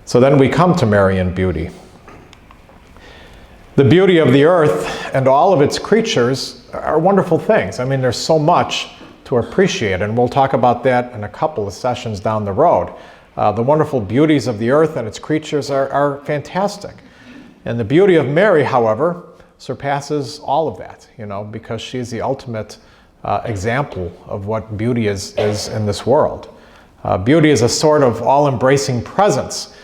So then we come to Mary in beauty. The beauty of the earth and all of its creatures are wonderful things. I mean, there's so much to appreciate, and we'll talk about that in a couple of sessions down the road. The wonderful beauties of the earth and its creatures are fantastic. And the beauty of Mary, however, surpasses all of that, because she's the ultimate example of what beauty is in this world. Beauty is a sort of all-embracing presence.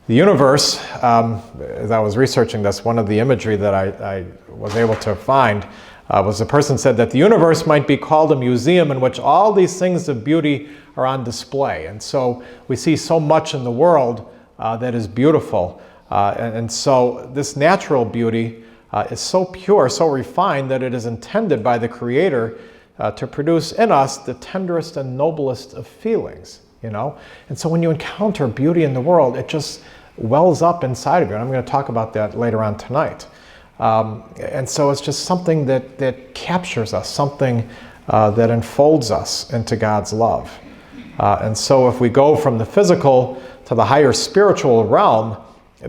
The universe, as I was researching this, one of the imagery that I was able to find was a person said that the universe might be called a museum in which all these things of beauty are on display. And so we see so much in the world that is beautiful. And so this natural beauty is so pure, so refined, that it is intended by the Creator to produce in us the tenderest and noblest of feelings, And so when you encounter beauty in the world, it just wells up inside of you. And I'm going to talk about that later on tonight. And so it's just something that captures us, something that enfolds us into God's love. And so if we go from the physical to the higher spiritual realm,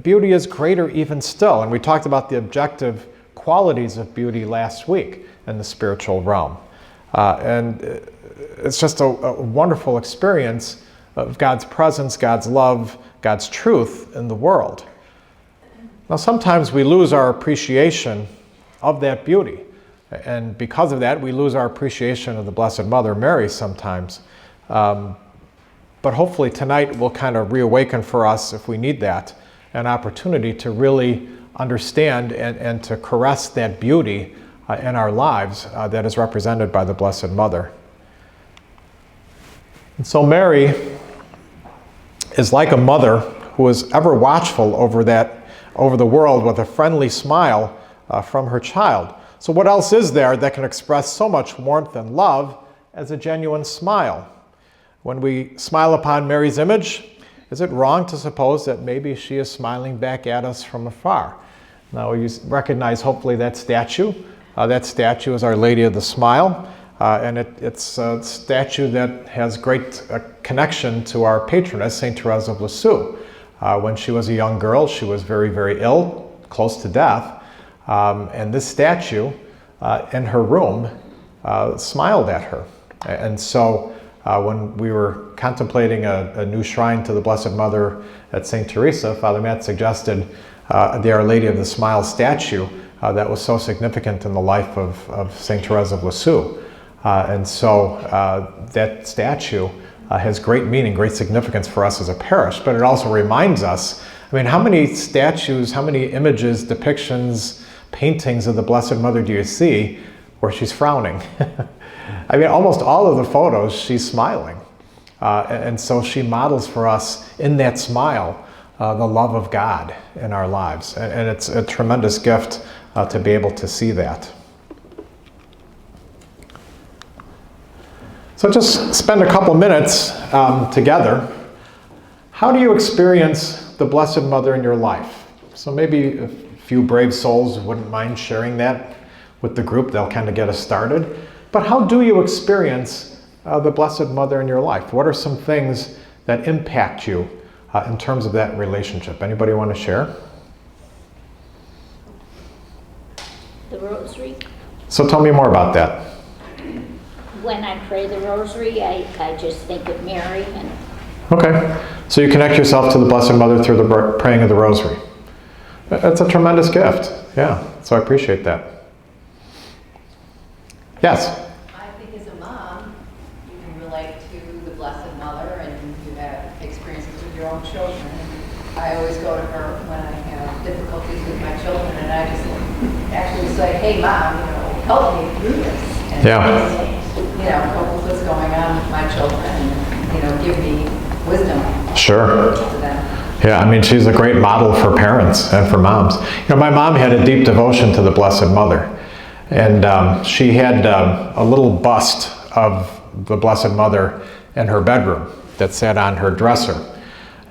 beauty is greater even still. And we talked about the objective qualities of beauty last week in the spiritual realm. And it's just a wonderful experience of God's presence, God's love, God's truth in the world. Now, sometimes we lose our appreciation of that beauty. And because of that, we lose our appreciation of the Blessed Mother Mary sometimes. But hopefully tonight will kind of reawaken for us, if we need that, an opportunity to really understand and to caress that beauty in our lives that is represented by the Blessed Mother. And so Mary is like a mother who is ever watchful over the world with a friendly smile from her child. So what else is there that can express so much warmth and love as a genuine smile? When we smile upon Mary's image, is it wrong to suppose that maybe she is smiling back at us from afar? Now you recognize hopefully that statue. That statue is Our Lady of the Smile, and it's a statue that has great connection to our patroness, St. Therese of Lisieux. When she was a young girl, she was very, very ill, close to death, and this statue in her room smiled at her. And so when we were contemplating a new shrine to the Blessed Mother at St. Teresa, Father Matt suggested the Our Lady of the Smile statue that was so significant in the life of St. Therese of Lisieux. And so that statue has great meaning, great significance for us as a parish, but it also reminds us, how many statues, how many images, depictions, paintings of the Blessed Mother do you see where she's frowning? Almost all of the photos, she's smiling. And so she models for us in that smile the love of God in our lives. And it's a tremendous gift to be able to see that. So just spend a couple minutes together. How do you experience the Blessed Mother in your life? So maybe a few brave souls wouldn't mind sharing that with the group. They'll kind of get us started. But how do you experience the Blessed Mother in your life? What are some things that impact you in terms of that relationship? Anybody want to share? The rosary. So tell me more about that. When I pray the rosary, I just think of Mary. Okay. So you connect yourself to the Blessed Mother through the praying of the rosary. That's a tremendous gift. Yeah. So I appreciate that. Yes? I think as a mom, you can relate to the Blessed Mother and you have experiences with your own children. I always go to her when I have difficulties with my children and I just actually say, hey mom, help me through this. And what was going on with my children and, give me wisdom. Sure. To them. Yeah, she's a great model for parents and for moms. My mom had a deep devotion to the Blessed Mother. And she had a little bust of the Blessed Mother in her bedroom that sat on her dresser.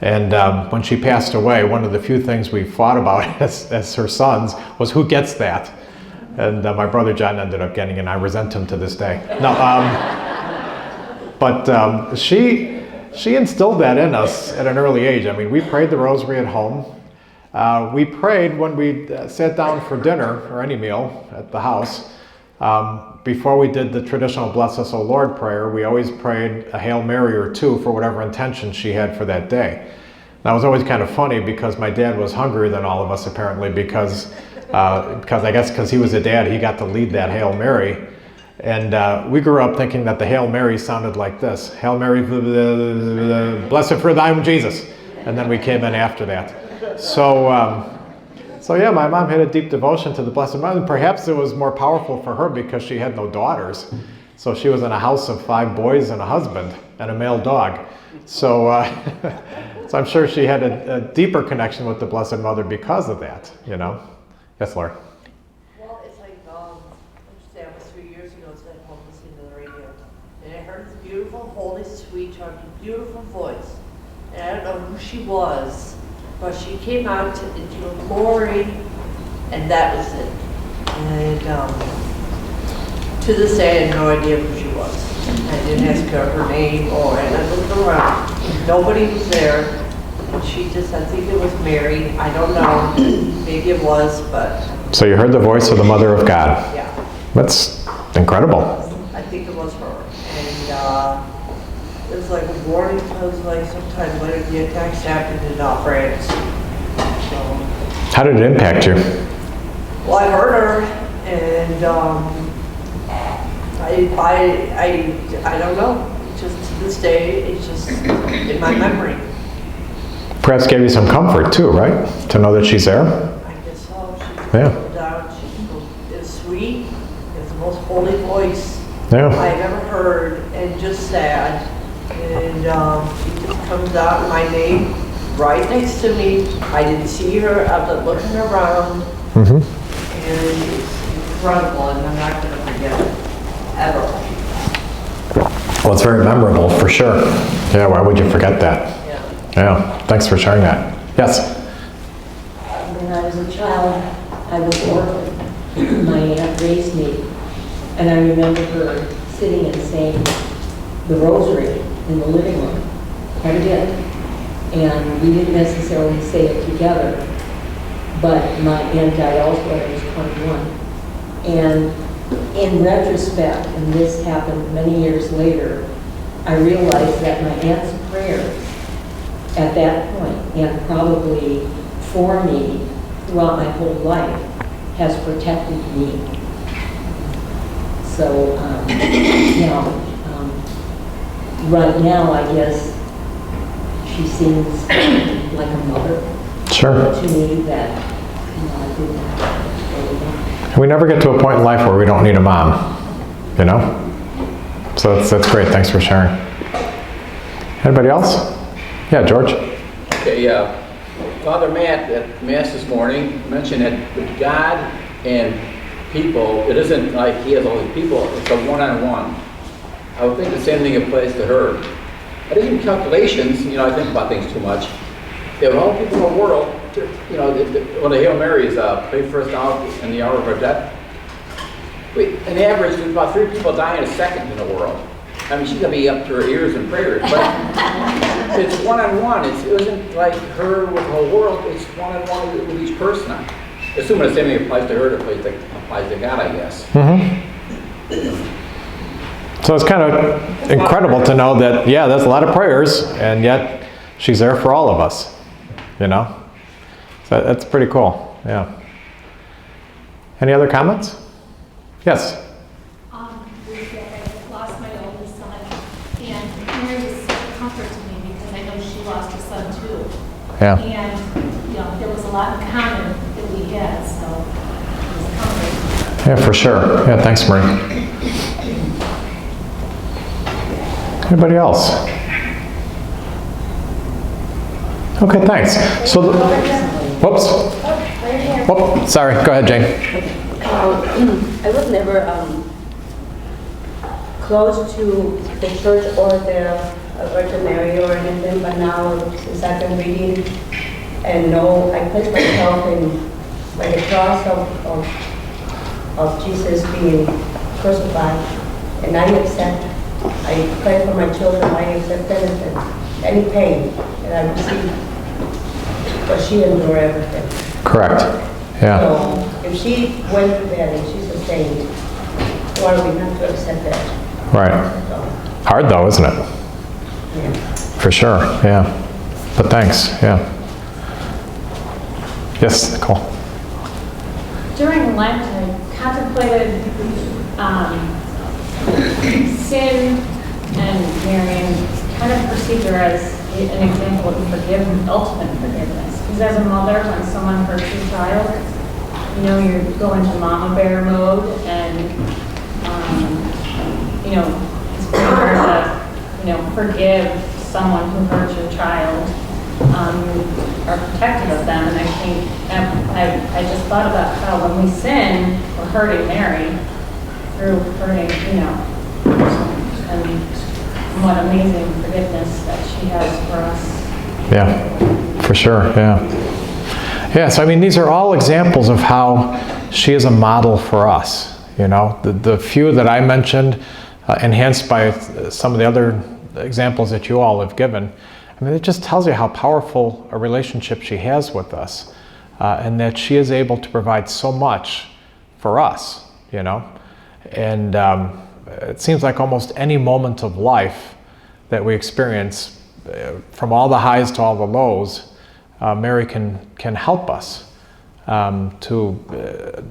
And when she passed away, one of the few things we fought about as her sons was who gets that. And my brother John ended up getting it, and I resent him to this day. No, but she she instilled that in us at an early age. I mean, we prayed the rosary at home. We prayed when we sat down for dinner or any meal at the house. Before we did the traditional Bless Us, O Lord prayer, we always prayed a Hail Mary or two for whatever intention she had for that day. That was always kind of funny because my dad was hungrier than all of us apparently because I guess because he was a dad, he got to lead that Hail Mary. And we grew up thinking that the Hail Mary sounded like this. Hail Mary, blessed for thine Jesus. And then we came in after that. So yeah, my mom had a deep devotion to the Blessed Mother. Perhaps it was more powerful for her because she had no daughters. So she was in a house of 5 boys and a husband and a male dog. So, so I'm sure she had a deeper connection with the Blessed Mother because of that, you know. Yes, Laura? Well, it's like, I understand it was 3 years ago, it's like home listening to the radio. And I heard this beautiful, holy, sweet, talking, beautiful voice. And I don't know who she was, but she came out into a glory, and that was it. And to this day, I had no idea who she was. I didn't ask her name, and I looked around. Nobody was there. And she just, I think it was Mary. I don't know. Maybe it was, but So you heard the voice of the Mother of God. yeah. That's incredible. I think it was her. And it was like a warning, it was like sometime later the attacks happened in France. So, How did it impact you? well, I heard her, and I don't know. Just to this day, it's just in my memory. Perhaps gave you some comfort too, right? To know that she's there? I guess so. She Yeah. pulled out. It's sweet. It's the most holy voice Yeah. I've ever heard, and just sad. And she just comes out, my name, right next to me. I didn't see her. I was looking around, Mm-hmm. and it's incredible, and I'm not going to forget it, ever. Well, it's very memorable for sure. Yeah, why would you forget that? Yeah. Yeah, thanks for sharing that. Yes? When I was a child, I was orphaned. My aunt raised me, and I remember her sitting and saying the rosary in the living room every day. And we didn't necessarily say it together, but my aunt died also when I was 21. And in retrospect, and this happened many years later, I realized that my aunt's prayers at that point, and probably for me throughout my whole life, has protected me. So, right now, I guess she seems like a mother Sure. to me that, I didn't really know. We never get to a point in life where we don't need a mom, you know? So that's great. Thanks for sharing. Anybody else? Yeah, George? Okay, Father Matt at Mass this morning mentioned that with God and people, it isn't like he has all these people, it's a one-on-one. I would think the same thing applies to her. I didn't do calculations, I think about things too much. There are all the people in the world, when the Hail Mary is prayed first now in the hour of our death. On average, there's about 3 people dying a second in the world. I mean, she's going to be up to her ears in prayers, but it's one-on-one. It isn't like her with the whole world. It's one-on-one with each person. Assuming the same thing applies to her, it applies to God, I guess. Mm-hmm. So it's kind of incredible to know that, yeah, there's a lot of prayers, and yet she's there for all of us, you know? So that's pretty cool, yeah. Any other comments? Yes? I lost my oldest son, and Mary was such a comfort to me because I know she lost her son too. Yeah. And, there was a lot in common that we had, so it was comforting. Yeah, for sure. Yeah, thanks, Marie. Anybody else? Okay, thanks. So, whoops. Whoop, sorry. Go ahead, Jane. I was never close to the church or the Virgin Mary or anything, but now since I've been reading and know, I place myself in by the cross of Jesus being crucified, and I accept. I pray for my children. I accept anything. any pain, and I would see, but she endured everything. Correct. Yeah. So if she went through that and she sustained, why do we have to accept that? Right. So, Hard though, isn't it? yeah. For sure. Yeah. But thanks. Yeah. Yes, Nicole. During Lent, I contemplated sin, and Marion kind of perceived her as an example of ultimate forgiveness. Because as a mother, when someone hurts your child, you know, you go into mama bear mode, and you know, it's pretty hard to, you know, forgive someone who hurt your child. You are protective of them, and I think I just thought about how when we sin, we're hurting Mary through hurting, you know, and what amazing forgiveness that she has for us. Yeah, for sure. Yeah. Yeah, so I mean, these are all examples of how she is a model for us. You know, the few that I mentioned, enhanced by some of the other examples that you all have given. I mean, it just tells you how powerful a relationship she has with us, and that she is able to provide so much for us, you know. And it seems like almost any moment of life that we experience, from all the highs to all the lows, Mary can help us to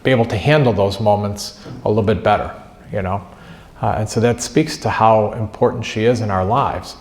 be able to handle those moments a little bit better, you know. And so that speaks to how important she is in our lives.